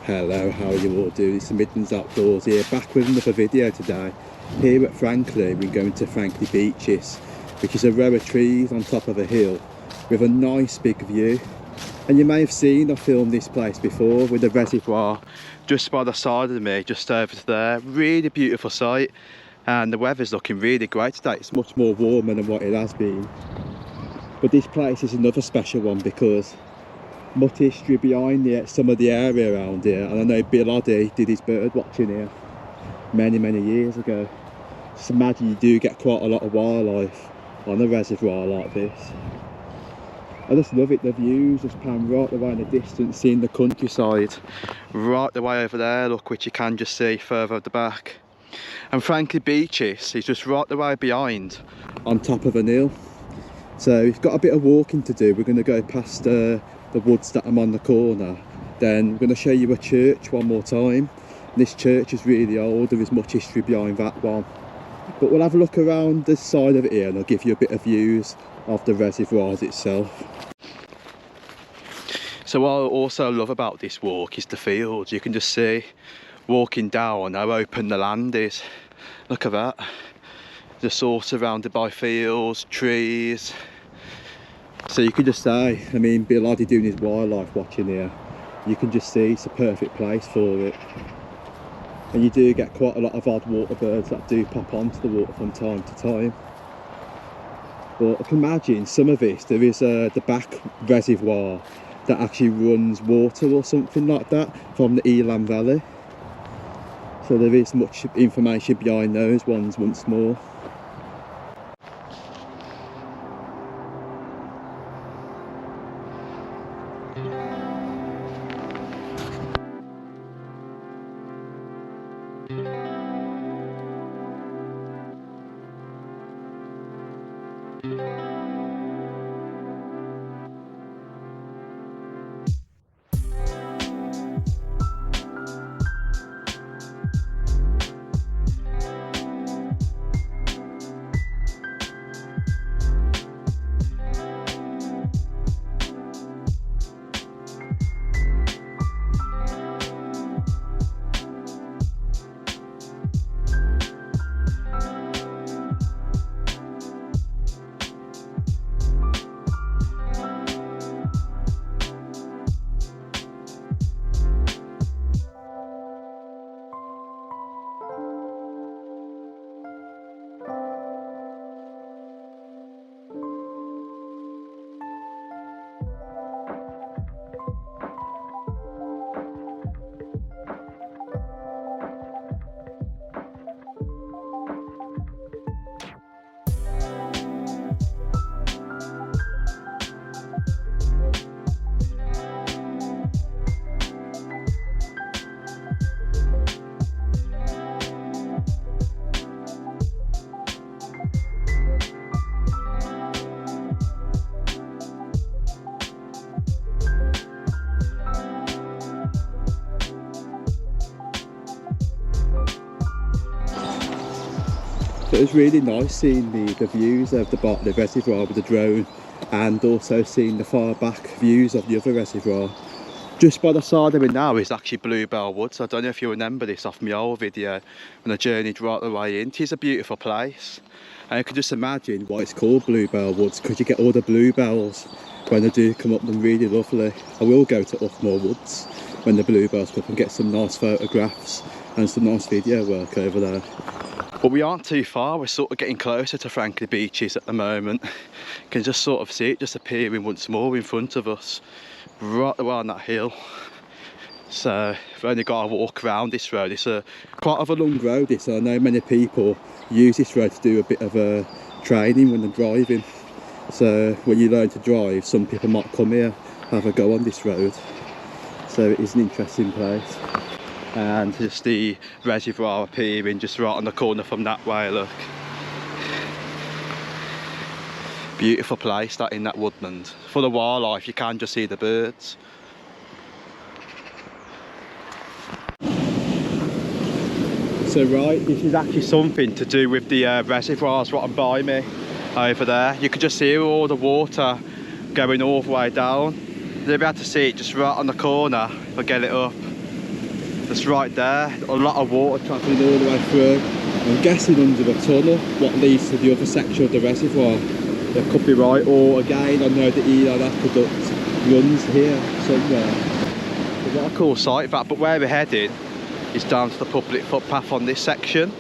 Hello, how are you all doing? It's the Midlands Outdoors here, back with another video today. Here at Frankley, we're going to Frankley Beeches, which is a row of trees on top of a hill with a nice big view. And you may have seen I filmed this place before with a reservoir just by the side of me, just over there. Really beautiful sight, and the weather's looking really great today. It's much more warmer than what it has been. But this place is another special one because much history behind some of the area around here, and I know Bartley did his bird watching here many years ago. Just imagine you do get quite a lot of wildlife on a reservoir like this. I just love it, the views just pan right the way in the distance, seeing the countryside right the way over there, look, which you can just see further at the back. And Frankley Beeches is just right the way behind on top of an hill. So we've got a bit of walking to do. We're going to go past the woods that I'm on the corner. Then we're going to show you a church one more time. This church is really old, there is much history behind that one. But we'll have a look around this side of it here and I'll give you a bit of views of the reservoirs itself. So what I also love about this walk is the fields. You can just see walking down how open the land is. Look at that. Just all surrounded by fields, trees. So you can just say, I mean, Bartley doing his wildlife watching here, you can just see it's a perfect place for it. And you do get quite a lot of odd water birds that do pop onto the water from time to time. But I can imagine some of this, there is the back reservoir that actually runs water or something like that from the Elam Valley. So there is much information behind those ones once more. So it was really nice seeing the views of the Bartley reservoir with the drone, and also seeing the far back views of the other reservoir. Just by the side of it now is actually Bluebell Woods. I don't know if you remember this off my old video when I journeyed right the way in. It is a beautiful place, and you can just imagine why it's called Bluebell Woods, because you get all the bluebells when they do come up. They're really lovely. I will go to Uffmore Woods when the bluebells come up and get some nice photographs and some nice video work over there. But we aren't too far, we're sort of getting closer to Frankley Beeches at the moment. You can just sort of see it just appearing once more in front of us, right the way on that hill. So we've only got to walk around this road. It's quite of a long road, so I know many people use this road to do a bit of training when they're driving. So when you learn to drive, some people might come here, have a go on this road. So it is an interesting place. And just the reservoir appearing just right on the corner from that way, look. Beautiful place that in that woodland. Full of wildlife, you can just see the birds. So right, this is actually something to do with the reservoirs right by me over there. You can just see all the water going all the way down. You'll be able to see it just right on the corner if I get it up. That's right there, a lot of water travelling all the way through. I'm guessing under the tunnel, what leads to the other section of the reservoir. That could be right, or again, I know the Elan aqueduct runs here somewhere. But what a cool site that, but where we're heading is down to the public footpath on this section.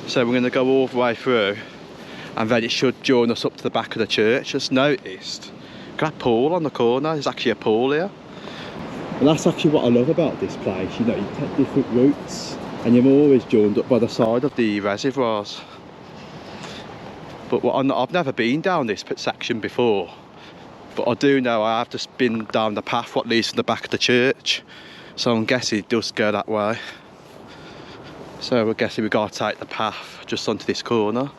So we're going to go all the way through, and then it should join us up to the back of the church. Just noticed, look at that pool on the corner, there's actually a pool here. And that's actually what I love about this place, you know, you take different routes and you're always joined up by the side of the reservoirs. But I've never been down this section before, but I do know I have just been down the path what leads to the back of the church, so I'm guessing it does go that way. So we're guessing we've got to take the path just onto this corner.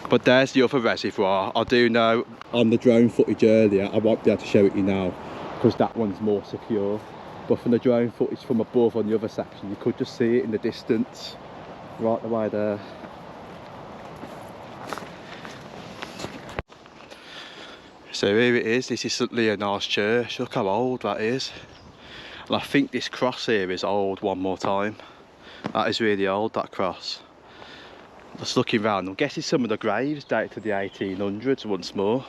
But there's the other reservoir. I do know on the drone footage earlier, I won't be able to show it you now because that one's more secure. But from the drone footage from above on the other section, you could just see it in the distance, right the way there. So here it is, this is St Leonard's church. Look how old that is. And I think this cross here is old one more time. That is really old, that cross. Just looking round, I'm guessing some of the graves date to the 1800s once more.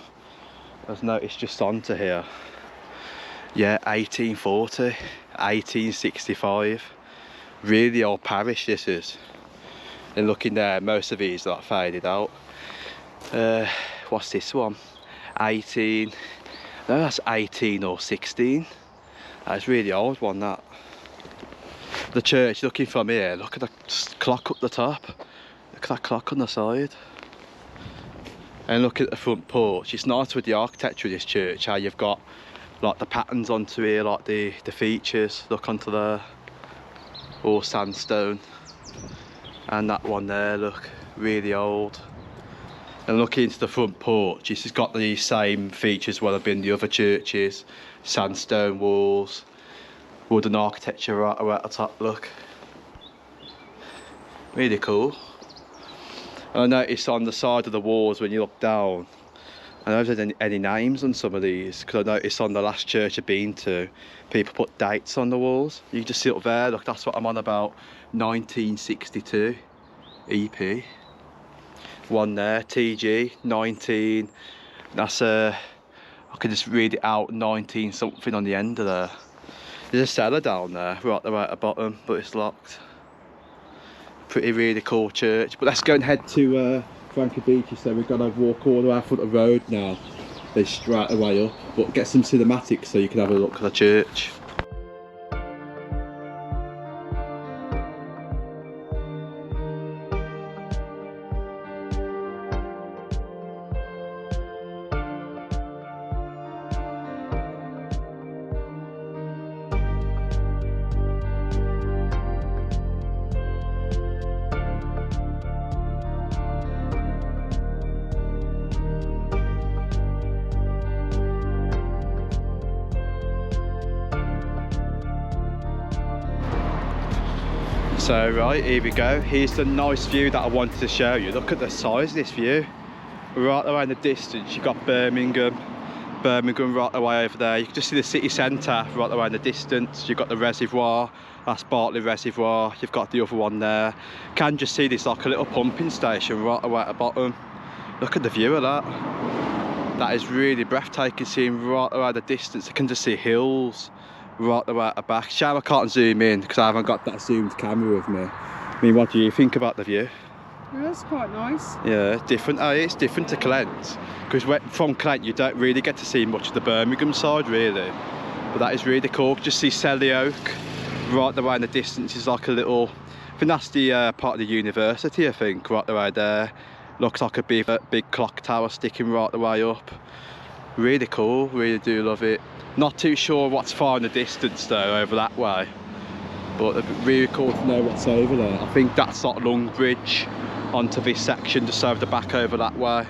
I've noticed just onto here. Yeah, 1840, 1865. Really old parish this is. And looking there, most of these are like faded out. What's this one? 18, no, that's 18 or 16. That's really old one, that. The church, looking from here, look at the clock up the top. Look at that clock on the side. And look at the front porch. It's nice with the architecture of this church, how you've got like the patterns onto here, like the features. Look onto there, all sandstone. And that one there, look, really old. And looking into the front porch, this has got the same features what have been the other churches. Sandstone walls, wooden architecture right at the top, look. Really cool. And I noticed on the side of the walls when you look down, I don't know if there's any names on some of these, because I noticed on the last church I've been to, people put dates on the walls. You can just see up there, look, that's what I'm on about, 1962 EP. One there, TG, 19, that's I can just read it out, 19 something on the end of there. There's a cellar down there, right there at the bottom, but it's locked. Pretty really cool church. But let's go and head to Frankley Beeches. So we're gonna walk all the way out of the road now. They're straight away up, but get some cinematics so you can have a look at the church. So right, here we go. Here's the nice view that I wanted to show you. Look at the size of this view. Right away in the distance, you've got Birmingham right away over there. You can just see the city centre right away in the distance. You've got the reservoir, that's Bartley Reservoir. You've got the other one there. You can just see this like a little pumping station right away at the bottom. Look at the view of that. That is really breathtaking, seeing right away in the distance. You can just see hills right away at the back. Shame I can't zoom in because I haven't got that zoomed camera with me. I mean, what do you think about the view? Yeah, that's quite nice. Yeah, different. It's different to Clent, because from Clent you don't really get to see much of the Birmingham side really. But that is really cool. Just see Selly Oak right the way in the distance is like a little, I think that's the part of the university, I think, right the way there. Looks like a big clock tower sticking right the way up. Really cool, really do love it. Not too sure what's far in the distance though, over that way. But it'd be really cool to know what's over there. I think that's like Long Bridge onto this section, just over the back over that way.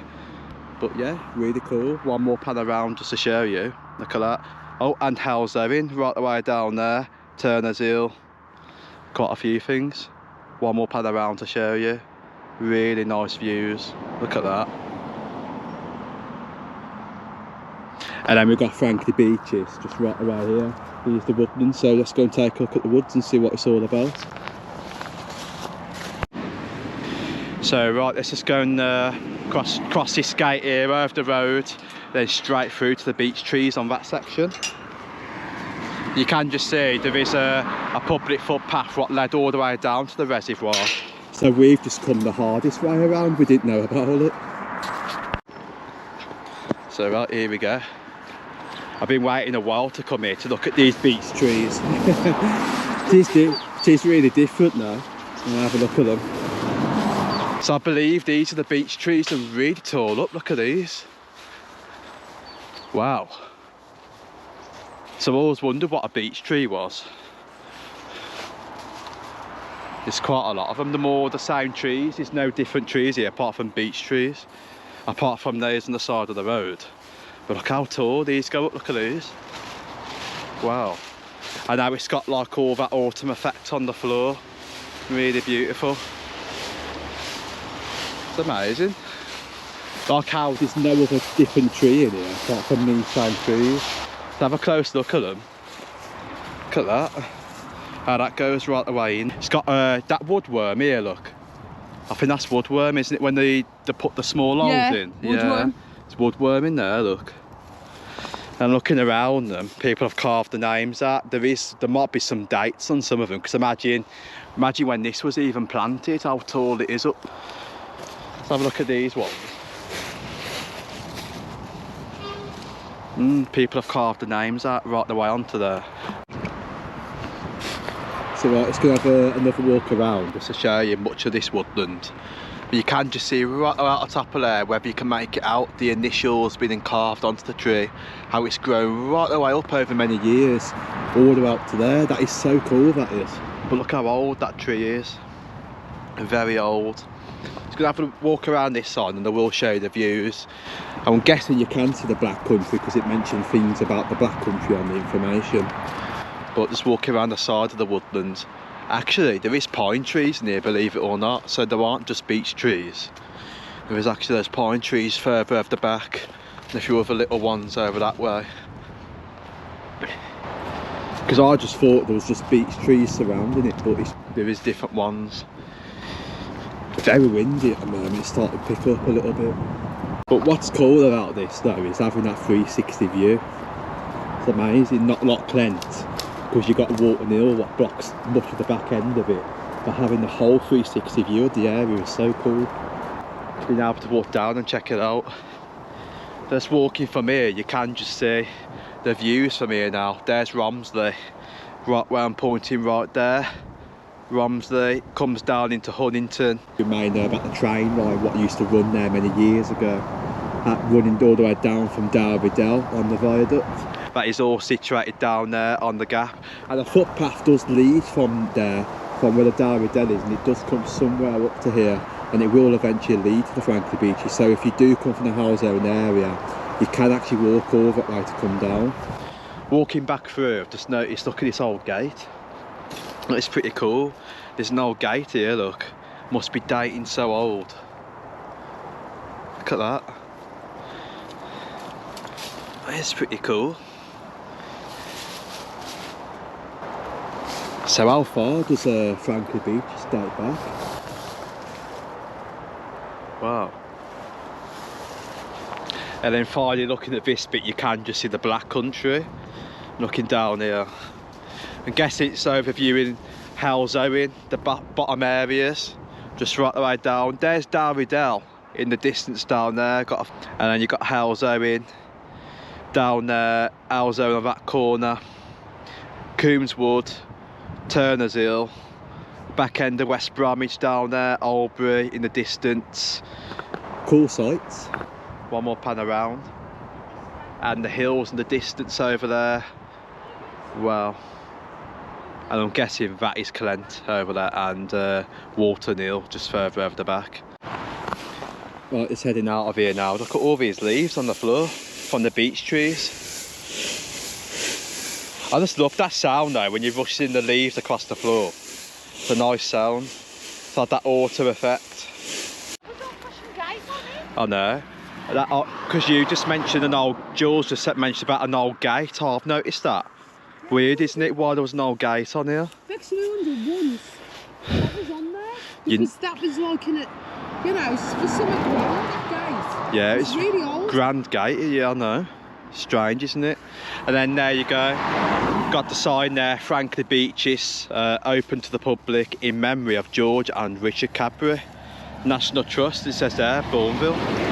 But yeah, really cool. One more pan around just to show you. Look at that. Oh, and Hell's Erin, right the way down there. Turner's Hill. Quite a few things. One more pan around to show you. Really nice views. Look at that. And then we've got Frankley Beeches just right away here. Here's the woodland, so let's go and take a look at the woods and see what it's all about. So right, let's just go and cross this gate here over the road, then straight through to the beech trees on that section. You can just see there is a public footpath what led all the way down to the reservoir. So we've just come the hardest way around, we didn't know about it. So right, here we go. I've been waiting a while to come here to look at these beech trees. It is really different now. I'll have a look at them. So I believe these are the beech trees, they're really tall up, look at these. Wow. So I always wondered what a beech tree was. There's quite a lot of them, they're more the same trees, there's no different trees here apart from beech trees. Apart from those on the side of the road. But look how tall these go up, look at these. Wow. And now it's got like all that autumn effect on the floor. Really beautiful. It's amazing. Like how there's no other different tree in here apart from these same trees. Let's have a close look at them. Look at that. How that goes right away in. It's got that woodworm here, look. I think that's woodworm, isn't it, when they put the small holes in? Woodworm. Yeah, it's woodworm in there, look. And looking around them, people have carved the names out. There might be some dates on some of them, because imagine when this was even planted, how tall it is up. Let's have a look at these ones. People have carved the names out right the way onto there. So right, let's go have another walk around just to show you much of this woodland. But you can just see right out the top of there, whether you can make it out, the initials being carved onto the tree, how it's grown right the way up over many years, all the way up to there. That is so cool, that is. But look how old that tree is. Very old. Just gonna have a walk around this side and I will show you the views. I'm guessing you can see the Black Country because it mentioned things about the Black Country on the information. But just walking around the side of the woodland. Actually, there is pine trees in here, believe it or not, so there aren't just beech trees. There is actually those pine trees further over the back and a few other little ones over that way. Because I just thought there was just beech trees surrounding it, but there is different ones. Very windy at the moment, it's starting to pick up a little bit. But what's cool about this though is having that 360 view. It's amazing, not like Lent, because you've got Walton Hill what blocks much of the back end of it, but having the whole 360 view of the area is so cool. Being able to walk down and check it out. Just walking from here, you can just see the views from here now. There's Romsley, right where I'm pointing right there. Romsley comes down into Huntington. You may know about the train line, what used to run there many years ago. Running all the way down from Derby Dell on the viaduct. That is all situated down there on the gap. And the footpath does lead from there, from where the Derby Dell is, and it does come somewhere up to here, and it will eventually lead to the Frankley Beeches. So if you do come from the Houseown area, you can actually walk all that way to come down. Walking back through, I've just noticed, look at this old gate. It's pretty cool. There's an old gate here, look. Must be dating so old. Look at that. It's pretty cool. So how far does Frankley Beeches date back? Wow. And then finally looking at this bit, you can just see the Black Country. Looking down here. I guess it's overviewing Houseown, the bottom areas, just right the way down. There's Derby Dell in the distance down there, and then you've got Houseown down there, Houseown on that corner, Coombs Wood, Turner's Hill, back end of West Bromwich down there, Albury in the distance. Cool sights. One more pan around, and the hills in the distance over there. Wow. And I'm guessing that is Clent over there, and Walton Hill just further over the back. Right, it's heading out of here now. Look at all these leaves on the floor from the beech trees. I just love that sound though when you're rushing the leaves across the floor. It's a nice sound. It's like that autumn effect. I know. Because you just mentioned Jules just mentioned about an old gate. I've noticed that. Weird, isn't it? Why there was an old gate on here? Actually, once that was on there because that was like in it, you know, for some grand, that gate. Yeah, it's really old. Grand gate. Yeah, I know. Strange, isn't it? And then there you go. Got the sign there, Frankley Beeches, open to the public in memory of George and Richard Cadbury. National Trust, it says there, Bourneville.